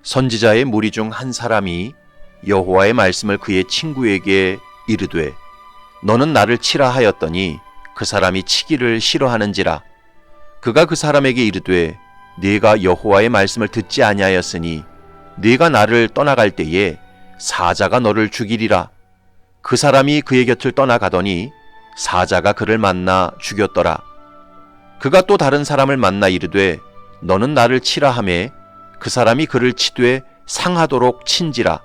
선지자의 무리 중 한 사람이 여호와의 말씀을 그의 친구에게 이르되 너는 나를 치라 하였더니 그 사람이 치기를 싫어하는지라. 그가 그 사람에게 이르되 네가 여호와의 말씀을 듣지 아니하였으니 네가 나를 떠나갈 때에 사자가 너를 죽이리라. 그 사람이 그의 곁을 떠나가더니 사자가 그를 만나 죽였더라. 그가 또 다른 사람을 만나 이르되 너는 나를 치라 하매 그 사람이 그를 치되 상하도록 친지라.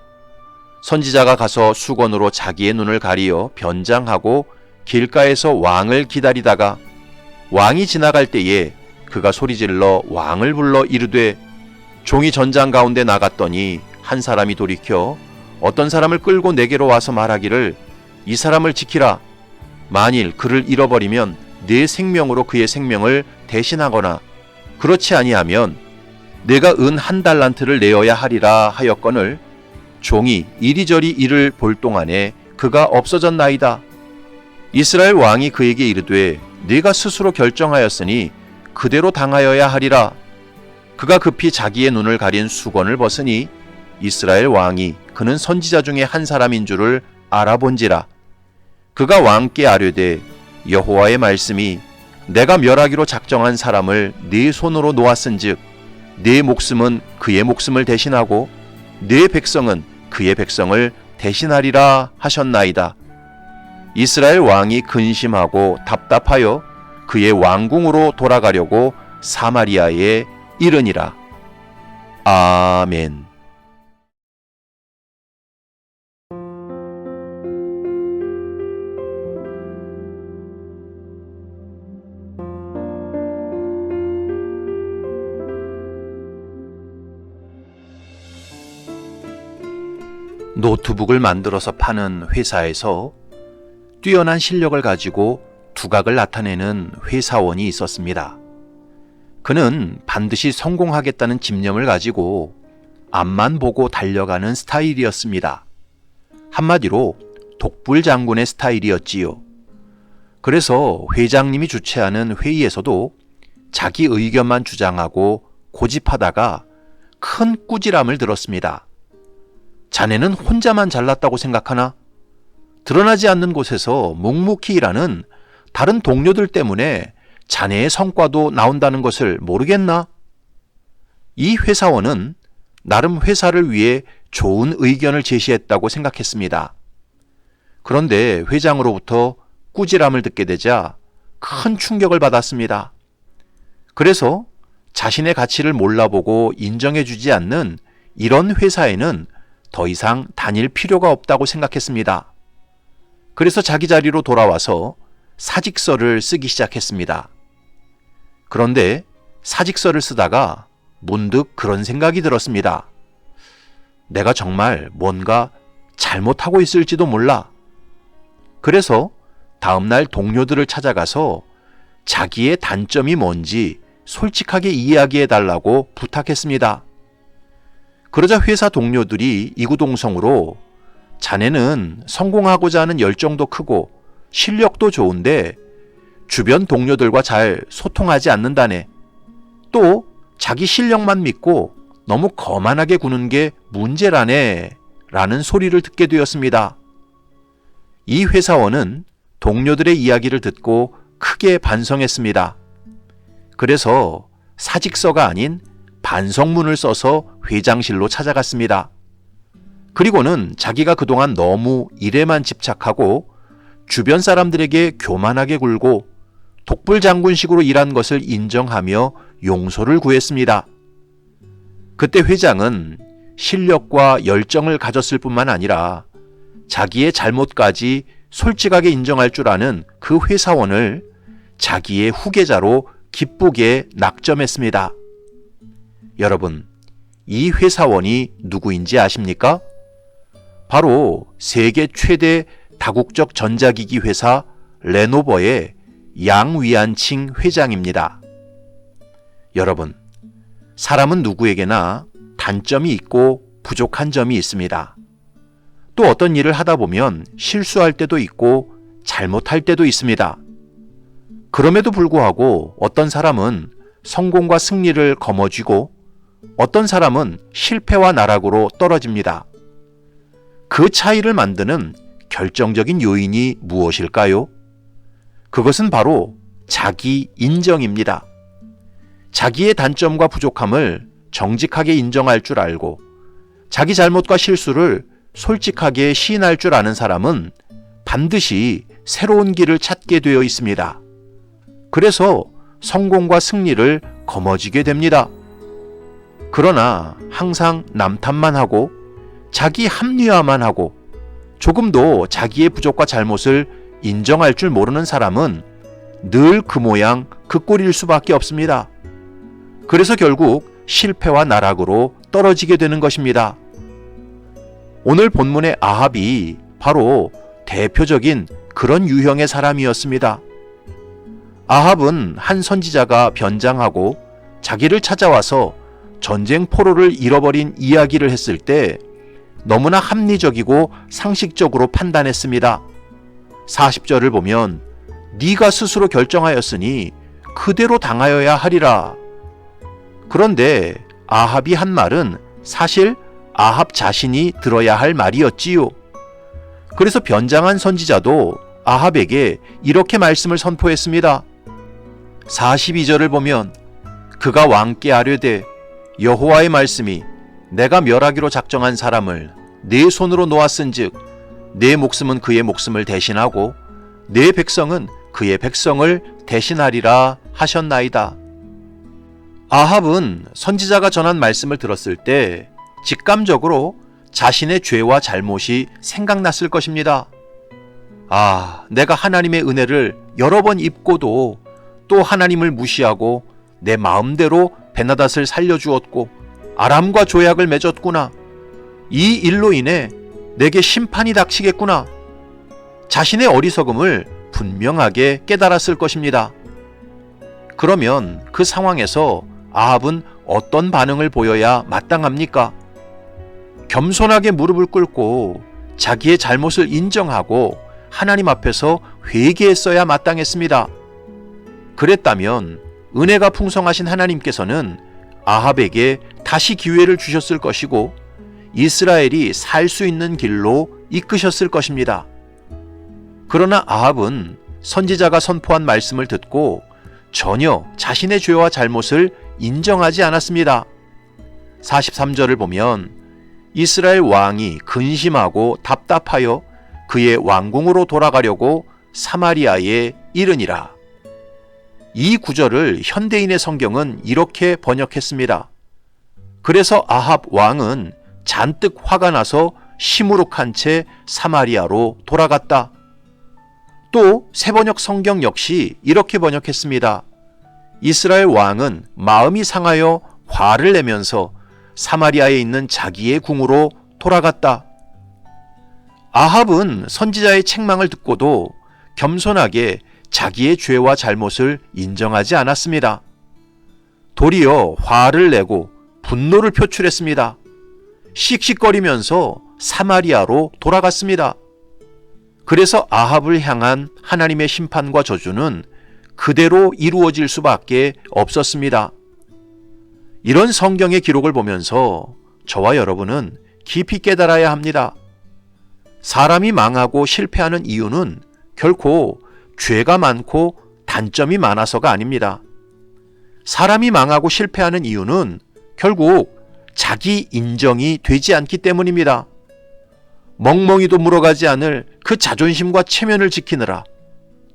선지자가 가서 수건으로 자기의 눈을 가리어 변장하고 길가에서 왕을 기다리다가 왕이 지나갈 때에 그가 소리질러 왕을 불러 이르되 종이 전장 가운데 나갔더니 한 사람이 돌이켜 어떤 사람을 끌고 내게로 와서 말하기를 이 사람을 지키라. 만일 그를 잃어버리면 네 생명으로 그의 생명을 대신하거나 그렇지 아니하면 내가 은 1달란트를 내어야 하리라 하였거늘 종이 이리저리 이를 볼 동안에 그가 없어졌나이다. 이스라엘 왕이 그에게 이르되 네가 스스로 결정하였으니 그대로 당하여야 하리라. 그가 급히 자기의 눈을 가린 수건을 벗으니 이스라엘 왕이 그는 선지자 중에 한 사람인 줄을 알아본지라. 그가 왕께 아뢰되 여호와의 말씀이 내가 멸하기로 작정한 사람을 네 손으로 놓았은즉 네 목숨은 그의 목숨을 대신하고 네 백성은 그의 백성을 대신하리라 하셨나이다. 이스라엘 왕이 근심하고 답답하여 그의 왕궁으로 돌아가려고 사마리아에 이르니라. 아멘. 노트북을 만들어서 파는 회사에서 뛰어난 실력을 가지고 두각을 나타내는 회사원이 있었습니다. 그는 반드시 성공하겠다는 집념을 가지고 앞만 보고 달려가는 스타일이었습니다. 한마디로 독불장군의 스타일이었지요. 그래서 회장님이 주최하는 회의에서도 자기 의견만 주장하고 고집하다가 큰 꾸지람을 들었습니다. 자네는 혼자만 잘났다고 생각하나? 드러나지 않는 곳에서 묵묵히 일하는 다른 동료들 때문에 자네의 성과도 나온다는 것을 모르겠나? 이 회사원은 나름 회사를 위해 좋은 의견을 제시했다고 생각했습니다. 그런데 회장으로부터 꾸지람을 듣게 되자 큰 충격을 받았습니다. 그래서 자신의 가치를 몰라보고 인정해주지 않는 이런 회사에는 더 이상 다닐 필요가 없다고 생각했습니다. 그래서 자기 자리로 돌아와서 사직서를 쓰기 시작했습니다. 그런데 사직서를 쓰다가 문득 그런 생각이 들었습니다. 내가 정말 뭔가 잘못하고 있을지도 몰라. 그래서 다음날 동료들을 찾아가서 자기의 단점이 뭔지 솔직하게 이야기해 달라고 부탁했습니다. 그러자 회사 동료들이 이구동성으로 자네는 성공하고자 하는 열정도 크고 실력도 좋은데 주변 동료들과 잘 소통하지 않는다네. 또 자기 실력만 믿고 너무 거만하게 구는 게 문제라네 라는 소리를 듣게 되었습니다. 이 회사원은 동료들의 이야기를 듣고 크게 반성했습니다. 그래서 사직서가 아닌 반성문을 써서 회장실로 찾아갔습니다. 그리고는 자기가 그동안 너무 일에만 집착하고 주변 사람들에게 교만하게 굴고 독불장군식으로 일한 것을 인정하며 용서를 구했습니다. 그때 회장은 실력과 열정을 가졌을 뿐만 아니라 자기의 잘못까지 솔직하게 인정할 줄 아는 그 회사원을 자기의 후계자로 기쁘게 낙점했습니다. 여러분, 이 회사원이 누구인지 아십니까? 바로 세계 최대 다국적 전자기기 회사 레노버의 양위안칭 회장입니다. 여러분, 사람은 누구에게나 단점이 있고 부족한 점이 있습니다. 또 어떤 일을 하다 보면 실수할 때도 있고 잘못할 때도 있습니다. 그럼에도 불구하고 어떤 사람은 성공과 승리를 거머쥐고 어떤 사람은 실패와 나락으로 떨어집니다. 그 차이를 만드는 결정적인 요인이 무엇일까요? 그것은 바로 자기 인정입니다. 자기의 단점과 부족함을 정직하게 인정할 줄 알고 자기 잘못과 실수를 솔직하게 시인할 줄 아는 사람은 반드시 새로운 길을 찾게 되어 있습니다. 그래서 성공과 승리를 거머쥐게 됩니다. 그러나 항상 남 탓만 하고 자기 합리화만 하고 조금도 자기의 부족과 잘못을 인정할 줄 모르는 사람은 늘 그 모양 그 꼴일 수밖에 없습니다. 그래서 결국 실패와 나락으로 떨어지게 되는 것입니다. 오늘 본문의 아합이 바로 대표적인 그런 유형의 사람이었습니다. 아합은 한 선지자가 변장하고 자기를 찾아와서 전쟁 포로를 잃어버린 이야기를 했을 때 너무나 합리적이고 상식적으로 판단했습니다. 40절을 보면 네가 스스로 결정하였으니 그대로 당하여야 하리라. 그런데 아합이 한 말은 사실 아합 자신이 들어야 할 말이었지요. 그래서 변장한 선지자도 아합에게 이렇게 말씀을 선포했습니다. 42절을 보면 그가 왕께 아뢰되 여호와의 말씀이 내가 멸하기로 작정한 사람을 내 손으로 놓았은즉 내 목숨은 그의 목숨을 대신하고 내 백성은 그의 백성을 대신하리라 하셨나이다. 아합은 선지자가 전한 말씀을 들었을 때 직감적으로 자신의 죄와 잘못이 생각났을 것입니다. 내가 하나님의 은혜를 여러 번 입고도 또 하나님을 무시하고 내 마음대로 베나닷을 살려주었고 아람과 조약을 맺었구나. 이 일로 인해 내게 심판이 닥치겠구나. 자신의 어리석음을 분명하게 깨달았을 것입니다. 그러면 그 상황에서 아합은 어떤 반응을 보여야 마땅합니까? 겸손하게 무릎을 꿇고 자기의 잘못을 인정하고 하나님 앞에서 회개했어야 마땅했습니다. 그랬다면 은혜가 풍성하신 하나님께서는 아합에게 다시 기회를 주셨을 것이고 이스라엘이 살 수 있는 길로 이끄셨을 것입니다. 그러나 아합은 선지자가 선포한 말씀을 듣고 전혀 자신의 죄와 잘못을 인정하지 않았습니다. 43절을 보면 이스라엘 왕이 근심하고 답답하여 그의 왕궁으로 돌아가려고 사마리아에 이르니라. 이 구절을 현대인의 성경은 이렇게 번역했습니다. 그래서 아합 왕은 잔뜩 화가 나서 시무룩한 채 사마리아로 돌아갔다. 또 새번역 성경 역시 이렇게 번역했습니다. 이스라엘 왕은 마음이 상하여 화를 내면서 사마리아에 있는 자기의 궁으로 돌아갔다. 아합은 선지자의 책망을 듣고도 겸손하게 자기의 죄와 잘못을 인정하지 않았습니다. 도리어 화를 내고 분노를 표출했습니다. 씩씩거리면서 사마리아로 돌아갔습니다. 그래서 아합을 향한 하나님의 심판과 저주는 그대로 이루어질 수밖에 없었습니다. 이런 성경의 기록을 보면서 저와 여러분은 깊이 깨달아야 합니다. 사람이 망하고 실패하는 이유는 결코 죄가 많고 단점이 많아서가 아닙니다. 사람이 망하고 실패하는 이유는 결국 자기 인정이 되지 않기 때문입니다. 멍멍이도 물어가지 않을 그 자존심과 체면을 지키느라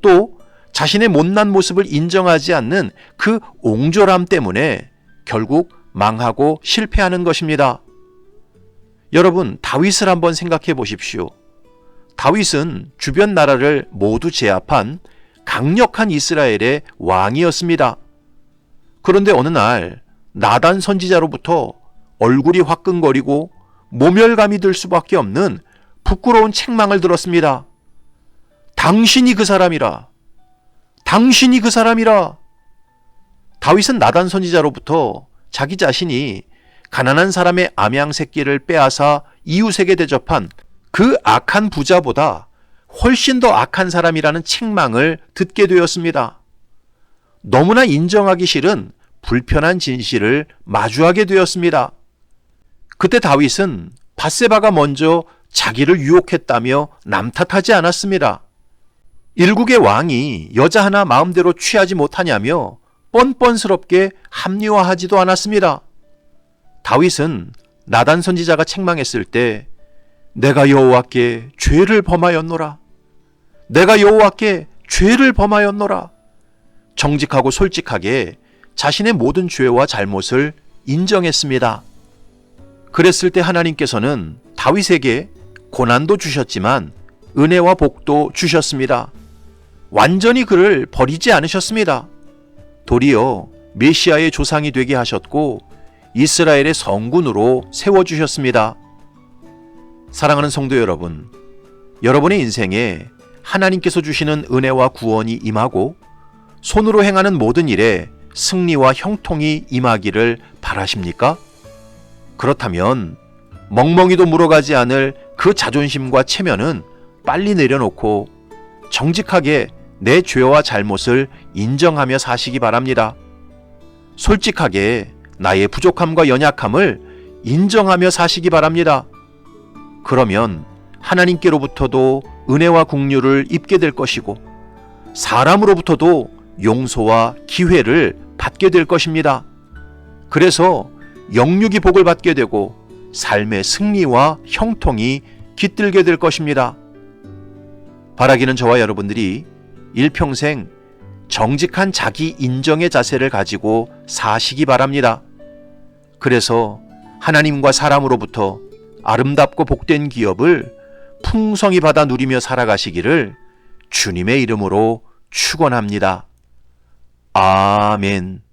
또 자신의 못난 모습을 인정하지 않는 그 옹졸함 때문에 결국 망하고 실패하는 것입니다. 여러분, 다윗을 한번 생각해 보십시오. 다윗은 주변 나라를 모두 제압한 강력한 이스라엘의 왕이었습니다. 그런데 어느 날 나단 선지자로부터 얼굴이 화끈거리고 모멸감이 들 수밖에 없는 부끄러운 책망을 들었습니다. 당신이 그 사람이라. 당신이 그 사람이라. 다윗은 나단 선지자로부터 자기 자신이 가난한 사람의 암양 새끼를 빼앗아 이웃에게 대접한 그 악한 부자보다 훨씬 더 악한 사람이라는 책망을 듣게 되었습니다. 너무나 인정하기 싫은 불편한 진실을 마주하게 되었습니다. 그때 다윗은 밧세바가 먼저 자기를 유혹했다며 남탓하지 않았습니다. 일국의 왕이 여자 하나 마음대로 취하지 못하냐며 뻔뻔스럽게 합리화하지도 않았습니다. 다윗은 나단 선지자가 책망했을 때 내가 여호와께 죄를 범하였노라. 내가 여호와께 죄를 범하였노라. 정직하고 솔직하게 자신의 모든 죄와 잘못을 인정했습니다. 그랬을 때 하나님께서는 다윗에게 고난도 주셨지만 은혜와 복도 주셨습니다. 완전히 그를 버리지 않으셨습니다. 도리어 메시아의 조상이 되게 하셨고 이스라엘의 성군으로 세워주셨습니다. 사랑하는 성도 여러분, 여러분의 인생에 하나님께서 주시는 은혜와 구원이 임하고 손으로 행하는 모든 일에 승리와 형통이 임하기를 바라십니까? 그렇다면 멍멍이도 물어가지 않을 그 자존심과 체면은 빨리 내려놓고 정직하게 내 죄와 잘못을 인정하며 사시기 바랍니다. 솔직하게 나의 부족함과 연약함을 인정하며 사시기 바랍니다. 그러면 하나님께로부터도 은혜와 긍휼을 입게 될 것이고 사람으로부터도 용서와 기회를 받게 될 것입니다. 그래서 영육이 복을 받게 되고 삶의 승리와 형통이 깃들게 될 것입니다. 바라기는 저와 여러분들이 일평생 정직한 자기 인정의 자세를 가지고 사시기 바랍니다. 그래서 하나님과 사람으로부터 아름답고 복된 기업을 풍성히 받아 누리며 살아가시기를 주님의 이름으로 축원합니다. 아멘.